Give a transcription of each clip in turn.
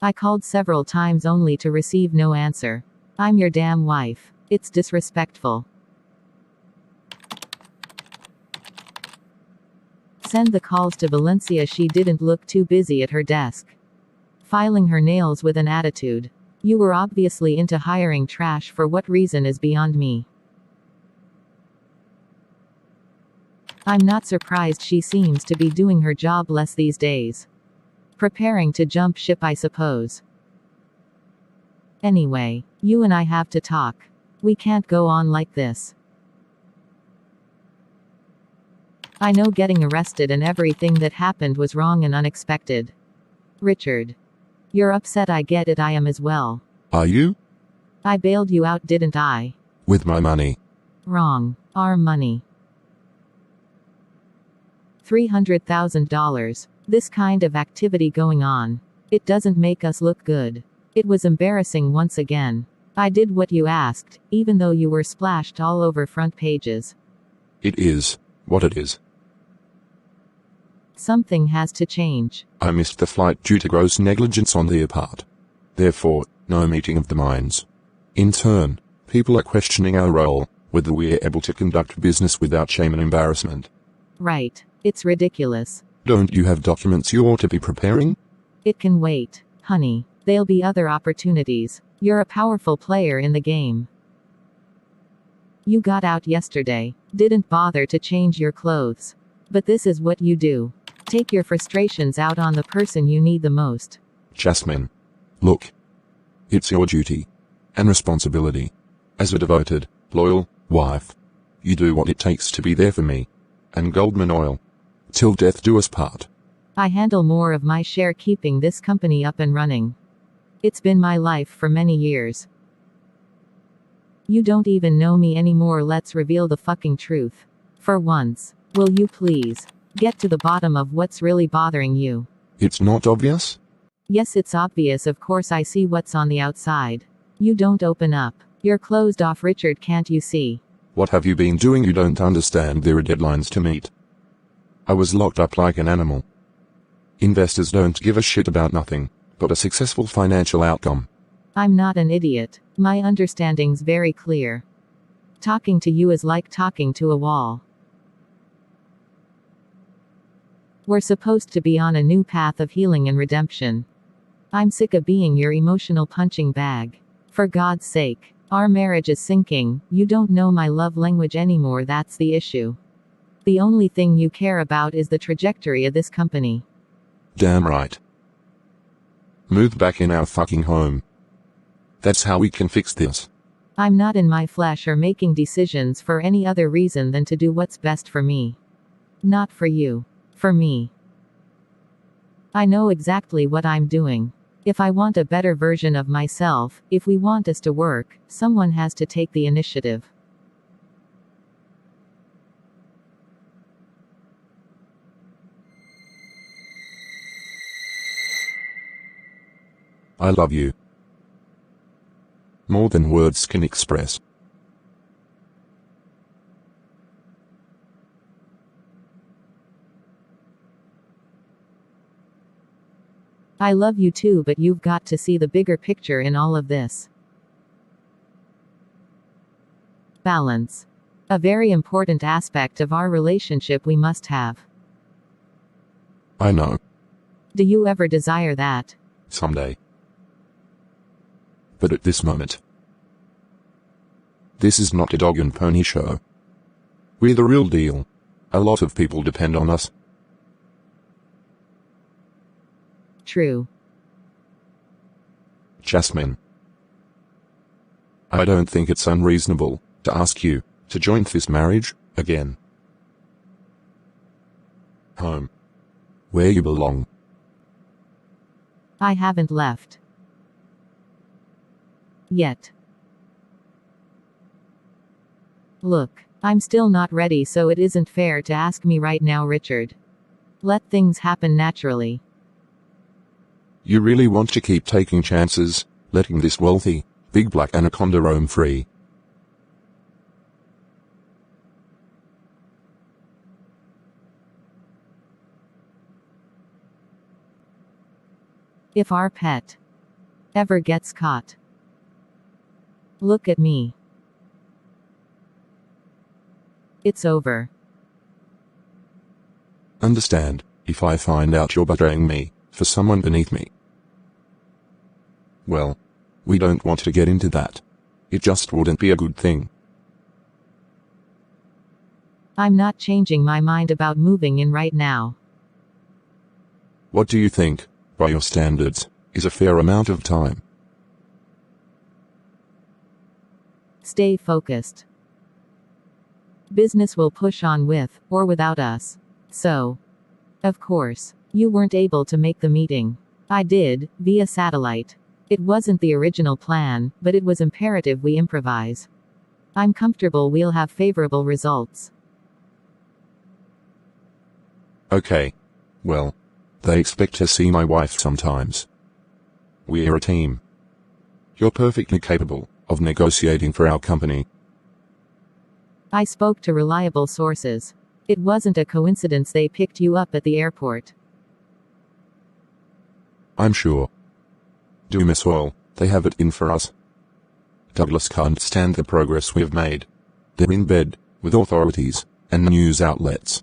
I called several times only to receive no answer. I'm your damn wife. It's disrespectful. Send the calls to Valencia. She didn't look too busy at her desk, filing her nails with an attitude. You were obviously into hiring trash. For what reason is beyond me. I'm not surprised. She seems to be doing her job less these days. Preparing to jump ship, I suppose. Anyway, you and I have to talk. We can't go on like this. I know getting arrested and everything that happened was wrong and unexpected. Richard. You're upset. I get it. I am as well. Are you? I bailed you out, didn't I? With my money. Wrong. Our money. $300,000. This kind of activity going on. It doesn't make us look good. It was embarrassing once again. I did what you asked, even though you were splashed all over front pages. It is what it is. Something has to change. I missed the flight due to gross negligence on their part. Therefore, no meeting of the minds. In turn, people are questioning our role, whether we're able to conduct business without shame and embarrassment. Right. It's ridiculous. Don't you have documents you ought to be preparing? It can wait. Honey, there'll be other opportunities. You're a powerful player in the game. You got out yesterday. Didn't bother to change your clothes. But this is what you do. Take your frustrations out on the person you need the most. Jasmine. Look. It's your duty. And responsibility. As a devoted, loyal wife. You do what it takes to be there for me. And Goldman Oil. Till death do us part. I handle more of my share keeping this company up and running. It's been my life for many years. You don't even know me anymore. Let's reveal the fucking truth. For once. Will you please get to the bottom of what's really bothering you? It's not obvious? Yes, it's obvious. Of course I see what's on the outside. You don't open up. You're closed off, Richard. Can't you see? What have you been doing? You don't understand. There are deadlines to meet. I was locked up like an animal. Investors don't give a shit about nothing but a successful financial outcome. I'm not an idiot. My understanding's very clear. Talking to you is like talking to a wall. We're supposed to be on a new path of healing and redemption. I'm sick of being your emotional punching bag. For God's sake. Our marriage is sinking. You don't know my love language anymore. That's the issue. The only thing you care about is the trajectory of this company. Damn right. Move back in our fucking home. That's how we can fix this. I'm not in my flesh or making decisions for any other reason than to do what's best for me. Not for you. For me. I know exactly what I'm doing. If I want a better version of myself, if we want us to work, someone has to take the initiative. I love you. More than words can express. I love you too, but you've got to see the bigger picture in all of this. Balance. A very important aspect of our relationship we must have. I know. Do you ever desire that? Someday. But at this moment. This is not a dog and pony show. We're the real deal. A lot of people depend on us. True. Jasmine. I don't think it's unreasonable to ask you to join this marriage again. Home. Where you belong. I haven't left. Yet. Look, I'm still not ready, so it isn't fair to ask me right now, Richard. Let things happen naturally. You really want to keep taking chances, letting this wealthy, big black anaconda roam free? If our pet ever gets caught. Look at me. It's over. Understand, if I find out you're betraying me for someone beneath me. Well, we don't want to get into that. It just wouldn't be a good thing. I'm not changing my mind about moving in right now. What do you think, by your standards, is a fair amount of time? Stay focused. Business will push on with, or without us. So, of course, you weren't able to make the meeting. I did, via satellite. It wasn't the original plan, but it was imperative we improvise. I'm comfortable we'll have favorable results. Okay. Well, they expect to see my wife sometimes. We're a team. You're perfectly capable of negotiating for our company. I spoke to reliable sources. It wasn't a coincidence they picked you up at the airport. I'm sure. Do Miss Oil, they have it in for us. Douglas can't stand the progress we've made. They're in bed with authorities and news outlets.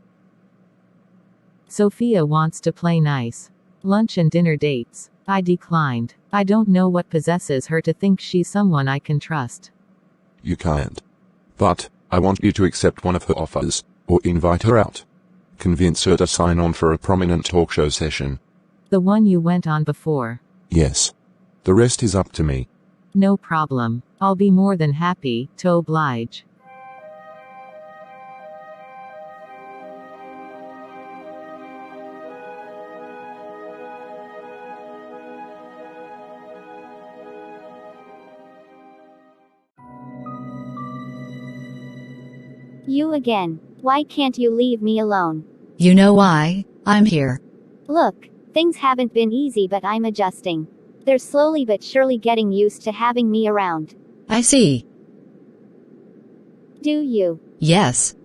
Sophia wants to play nice. Lunch and dinner dates. I declined. I don't know what possesses her to think she's someone I can trust. You can't. But, I want you to accept one of her offers, or invite her out. Convince her to sign on for a prominent talk show session. The one you went on before. Yes. The rest is up to me. No problem. I'll be more than happy to oblige. You again. Why can't you leave me alone? You know why, I'm here. Look, things haven't been easy, but I'm adjusting. They're slowly but surely getting used to having me around. I see. Do you? Yes.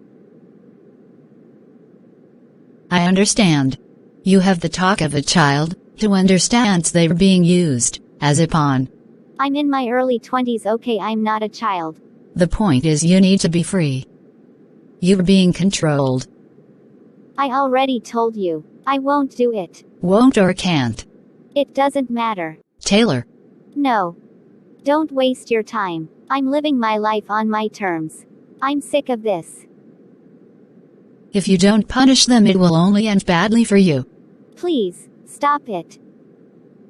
I understand. You have the talk of a child, who understands they're being used as a pawn. I'm in my early 20s, okay, I'm not a child. The point is you need to be free. You're being controlled. I already told you. I won't do it. Won't or can't. It doesn't matter. Taylor. No. Don't waste your time. I'm living my life on my terms. I'm sick of this. If you don't punish them, it will only end badly for you. Please, stop it.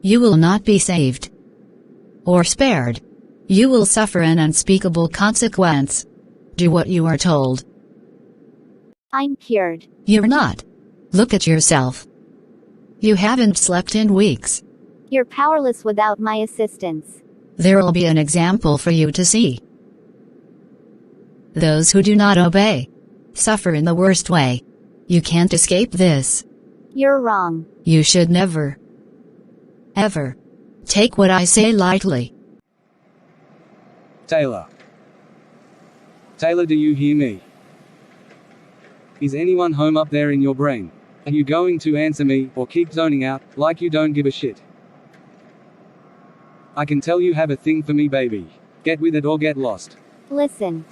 You will not be saved. Or spared. You will suffer an unspeakable consequence. Do what you are told. I'm cured. You're not. Look at yourself. You haven't slept in weeks. You're powerless without my assistance. There'll be an example for you to see. Those who do not obey suffer in the worst way. You can't escape this. You're wrong. You should never, ever, take what I say lightly. Taylor. Taylor, do you hear me? Is anyone home up there in your brain? Are you going to answer me, or keep zoning out, like you don't give a shit? I can tell you have a thing for me, baby. Get with it or get lost. Listen.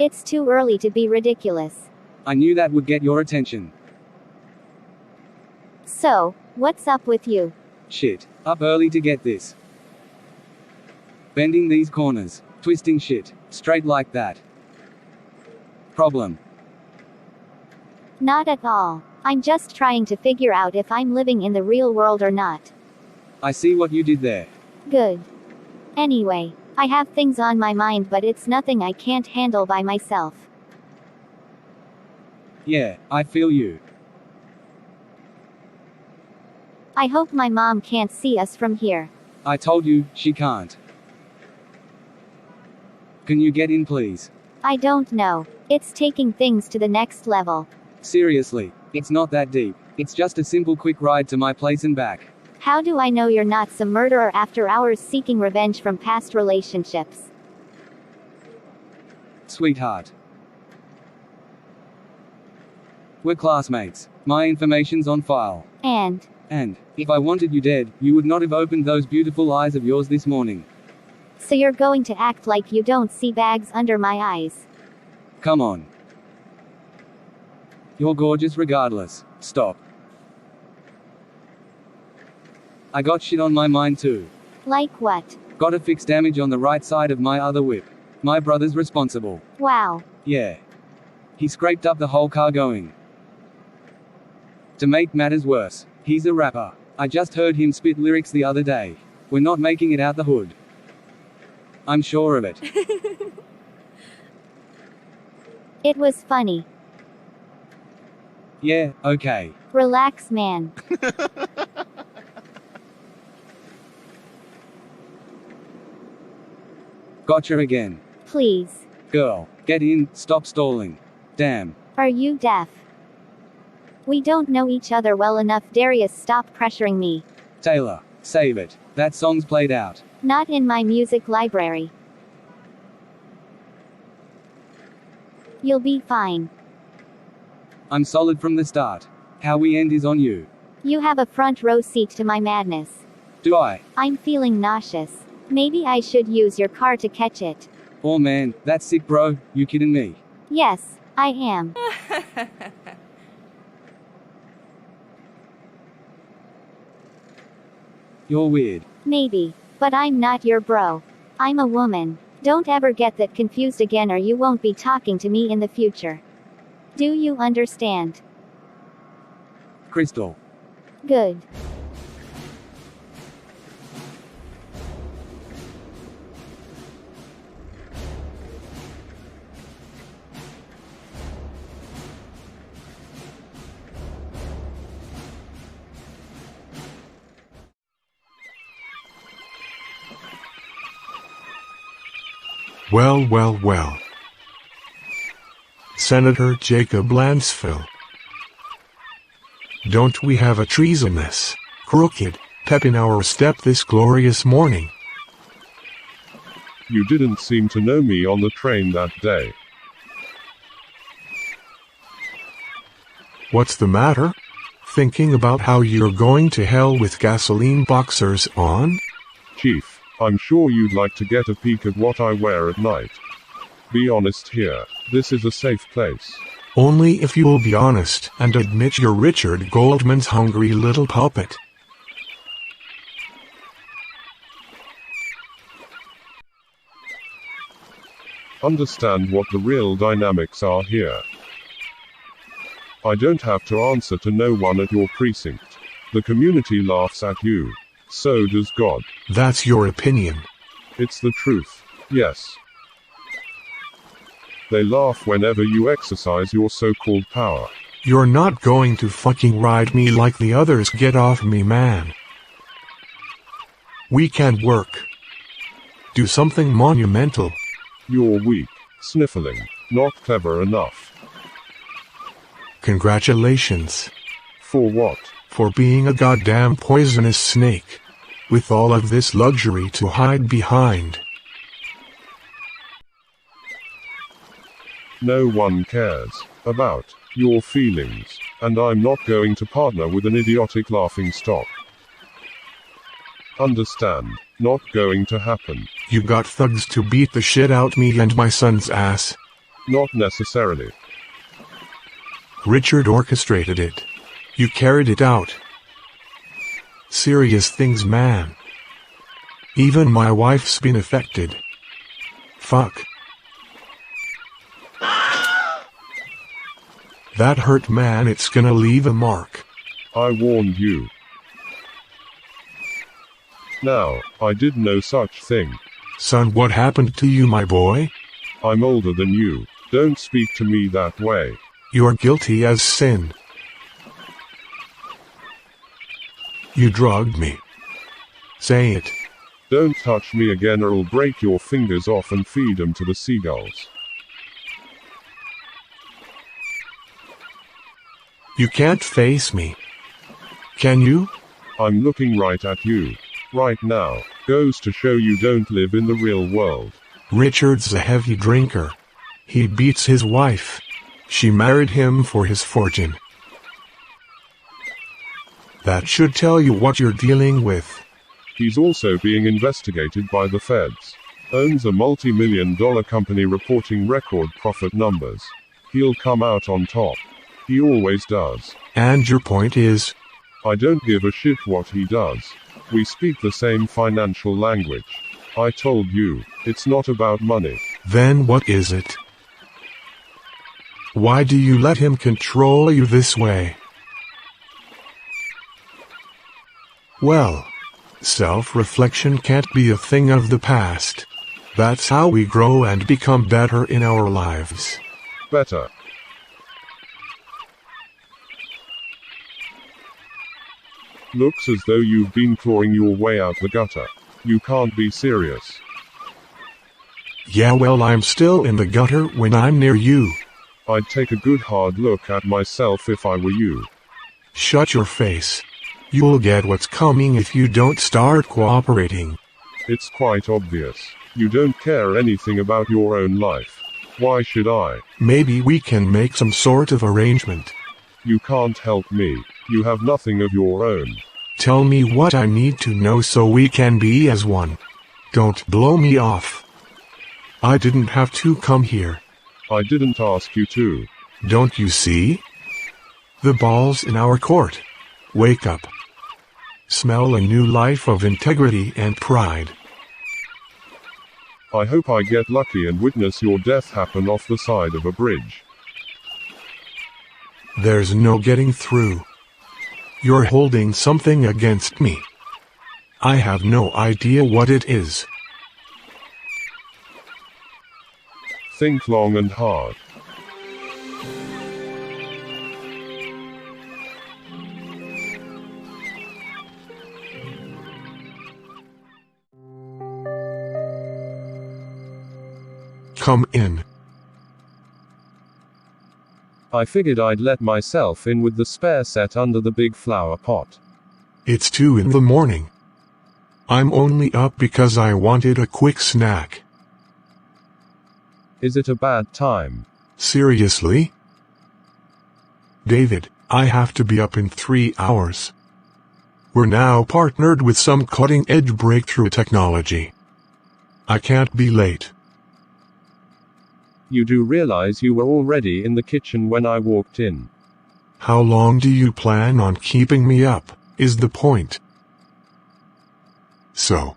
It's too early to be ridiculous. I knew that would get your attention. So, what's up with you? Shit. Up early to get this. Bending these corners. Twisting shit. Straight like that. Problem. Not at all. I'm just trying to figure out if I'm living in the real world or not. I see what you did there. Good. Anyway, I have things on my mind, but it's nothing I can't handle by myself. Yeah, I feel you. I hope my mom can't see us from here. I told you, she can't. Can you get in, please? I don't know. It's taking things to the next level. Seriously, it's not that deep. It's just a simple quick ride to my place and back. How do I know you're not some murderer after hours seeking revenge from past relationships? Sweetheart. We're classmates. My information's on file. And If I wanted you dead, you would not have opened those beautiful eyes of yours this morning. so you're going to act like you don't see bags under my eyes. Come on. You're gorgeous regardless. Stop. I got shit on my mind too. Like what? Gotta fix damage on the right side of my other whip. My brother's responsible. Wow. Yeah. He scraped up the whole car going. To make matters worse, he's a rapper. I just heard him spit lyrics the other day. We're not making it out the hood. I'm sure of it. It was funny. Yeah, okay. Relax, man. Gotcha again. Please. Girl, get in, stop stalling. Damn. Are you deaf? We don't know each other well enough. Darius, stop pressuring me. Taylor, save it. That song's played out. Not in my music library. You'll be fine. I'm solid from the start. How we end is on you. You have a front row seat to my madness. Do I? I'm feeling nauseous. Maybe I should use your car to catch it. Oh man, that's sick bro, you kidding me? Yes, I am. You're weird. Maybe. But I'm not your bro. I'm a woman. Don't ever get that confused again or you won't be talking to me in the future. Do you understand? Crystal. Good. Well, well, well. Senator Jacob Lansville. Don't we have a treasonous, crooked pep in our step this glorious morning? You didn't seem to know me on the train that day. What's the matter? Thinking about how you're going to hell with gasoline boxers on? Chief, I'm sure you'd like to get a peek at what I wear at night. Be honest here, this is a safe place. Only if you'll be honest and admit you're Richard Goldman's hungry little puppet. Understand what the real dynamics are here. I don't have to answer to no one at your precinct. The community laughs at you. So does God. That's your opinion. It's the truth. Yes. They laugh whenever you exercise your so-called power. You're not going to fucking ride me like the others. Get off me, man. We can work. Do something monumental. You're weak. Sniffling. Not clever enough. Congratulations. For what? For being a goddamn poisonous snake. With all of this luxury to hide behind. No one cares about your feelings, and I'm not going to partner with an idiotic laughing stock. Understand? Not going to happen. You got thugs to beat the shit out me and my son's ass. Not necessarily. Richard orchestrated it. You carried it out. Serious things, man. Even my wife's been affected. Fuck. That hurt, man. It's gonna leave a mark. I warned you. Now, I did no such thing. Son, what happened to you, my boy? I'm older than you. Don't speak to me that way. You're guilty as sin. You drugged me. Say it. Don't touch me again or I'll break your fingers off and feed them to the seagulls. You can't face me. Can you? I'm looking right at you. Right now. Goes to show you don't live in the real world. Richard's a heavy drinker. He beats his wife. She married him for his fortune. That should tell you what you're dealing with. He's also being investigated by the feds. Owns a multi-million-dollar company reporting record profit numbers. He'll come out on top. He always does. And your point is? I don't give a shit what he does. We speak the same financial language. I told you, it's not about money. Then what is it? Why do you let him control you this way? Well, self-reflection can't be a thing of the past. That's how we grow and become better in our lives. Better. Looks as though you've been clawing your way out the gutter. You can't be serious. Yeah, well, I'm still in the gutter when I'm near you. I'd take a good hard look at myself if I were you. Shut your face. You'll get what's coming if you don't start cooperating. It's quite obvious. You don't care anything about your own life. Why should I? Maybe we can make some sort of arrangement. You can't help me. You have nothing of your own. Tell me what I need to know so we can be as one. Don't blow me off. I didn't have to come here. I didn't ask you to. Don't you see? The ball's in our court. Wake up. Smell a new life of integrity and pride. I hope I get lucky and witness your death happen off the side of a bridge. There's no getting through. You're holding something against me. I have no idea what it is. Think long and hard. Come in. I figured I'd let myself in with the spare set under the big flower pot. It's 2 in the morning. I'm only up because I wanted a quick snack. Is it a bad time? Seriously? David, I have to be up in 3 hours. We're now partnered with some cutting-edge breakthrough technology. I can't be late. You do realize you were already in the kitchen when I walked in. How long do you plan on keeping me up, is the point. So.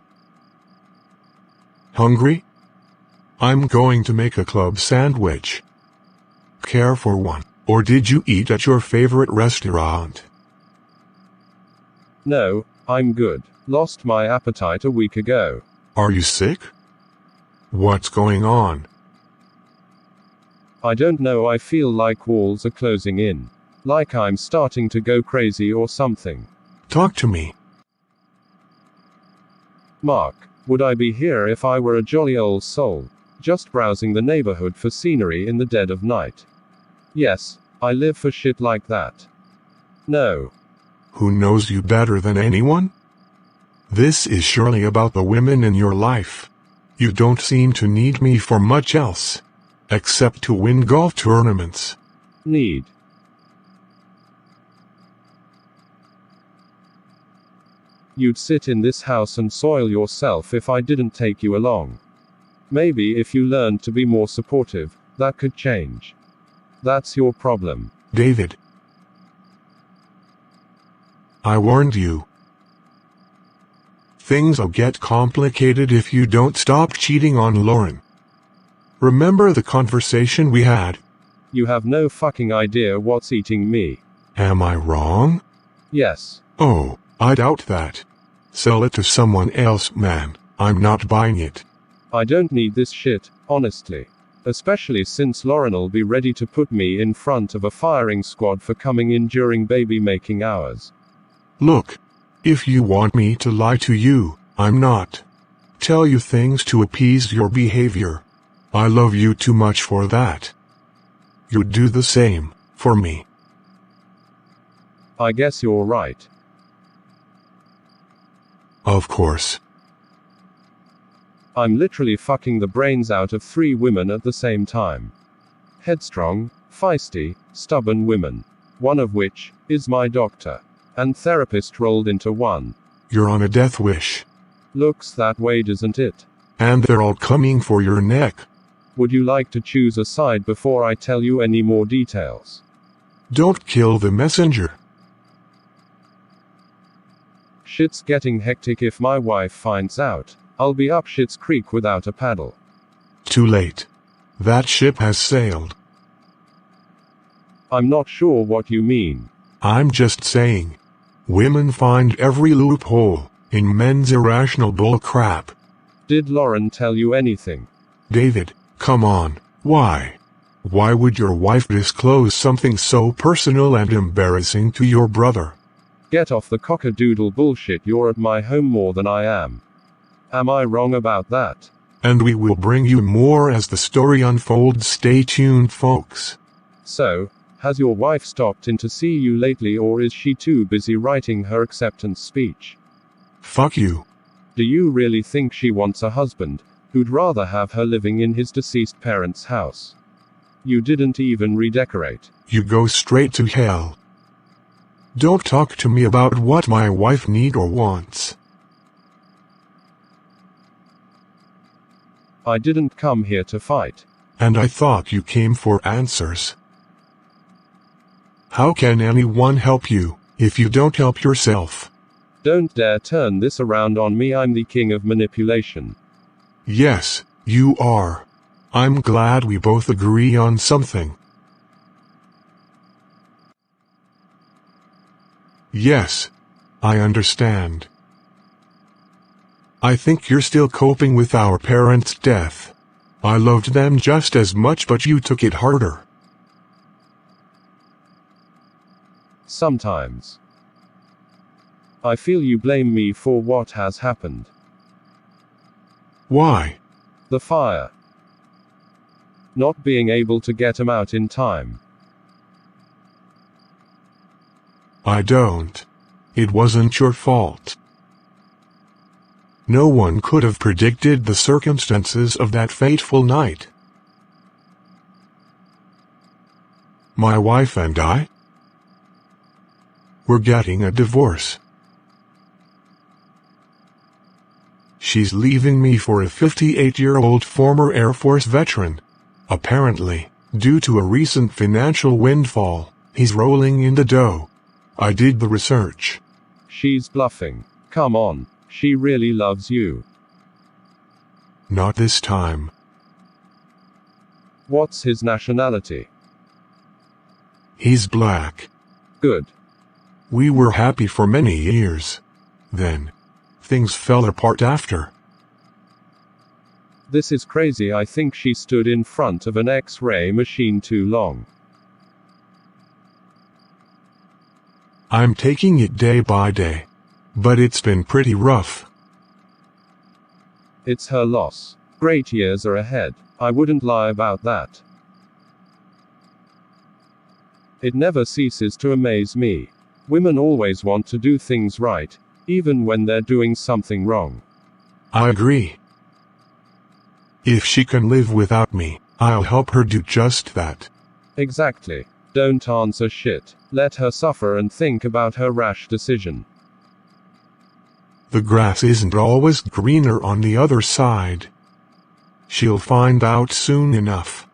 Hungry? I'm going to make a club sandwich. Care for one, or did you eat at your favorite restaurant? No, I'm good. Lost my appetite a week ago. Are you sick? What's going on? I don't know, I feel like walls are closing in. Like I'm starting to go crazy or something. Talk to me. Mark, would I be here if I were a jolly old soul, just browsing the neighborhood for scenery in the dead of night? Yes, I live for shit like that. No. Who knows you better than anyone? This is surely about the women in your life. You don't seem to need me for much else. Except to win golf tournaments. Need. You'd sit in this house and soil yourself if I didn't take you along. Maybe if you learned to be more supportive, that could change. That's your problem. David. I warned you. Things'll get complicated if you don't stop cheating on Lauren. Remember the conversation we had? You have no fucking idea what's eating me. Am I wrong? Yes. Oh, I doubt that. Sell it to someone else, man. I'm not buying it. I don't need this shit, honestly. Especially since Lauren'll be ready to put me in front of a firing squad for coming in during baby-making hours. Look. If you want me to lie to you, I'm not. Tell you things to appease your behavior. I love you too much for that. You'd do the same, for me. I guess you're right. Of course. I'm literally fucking the brains out of 3 women at the same time. Headstrong, feisty, stubborn women. One of which is my doctor. and therapist rolled into one. You're on a death wish. Looks that way, doesn't it? And they're all coming for your neck. Would you like to choose a side before I tell you any more details? Don't kill the messenger. Shit's getting hectic. If my wife finds out, I'll be up Shit's Creek without a paddle. Too late. That ship has sailed. I'm not sure what you mean. I'm just saying. Women find every loophole in men's irrational bull crap. Did Lauren tell you anything? David, come on. Why? Why would your wife disclose something so personal and embarrassing to your brother? Get off the cockadoodle bullshit. You're at my home more than I am. Am I wrong about that? And we will bring you more as the story unfolds. Stay tuned, folks. So, has your wife stopped in to see you lately, or is she too busy writing her acceptance speech? Fuck you. Do you really think she wants a husband who'd rather have her living in his deceased parents' house? You didn't even redecorate. You go straight to hell. Don't talk to me about what my wife needs or wants. I didn't come here to fight. And I thought you came for answers. How can anyone help you if you don't help yourself? Don't dare turn this around on me. I'm the king of manipulation. Yes, you are. I'm glad we both agree on something. Yes, I understand. I think you're still coping with our parents' death. I loved them just as much, but you took it harder. Sometimes. I feel you blame me for what has happened. Why? The fire. Not being able to get him out in time. I don't. It wasn't your fault. No one could have predicted the circumstances of that fateful night. My wife and I? We're getting a divorce. She's leaving me for a 58-year-old former Air Force veteran. Apparently, due to a recent financial windfall, he's rolling in the dough. I did the research. She's bluffing. Come on, she really loves you. Not this time. What's his nationality? He's black. Good. We were happy for many years. Then, things fell apart after. This is crazy. I think she stood in front of an X-ray machine too long. I'm taking it day by day. But it's been pretty rough. It's her loss. Great years are ahead. I wouldn't lie about that. It never ceases to amaze me. Women always want to do things right, even when they're doing something wrong. I agree. If she can live without me, I'll help her do just that. Exactly. Don't answer shit. Let her suffer and think about her rash decision. The grass isn't always greener on the other side. She'll find out soon enough.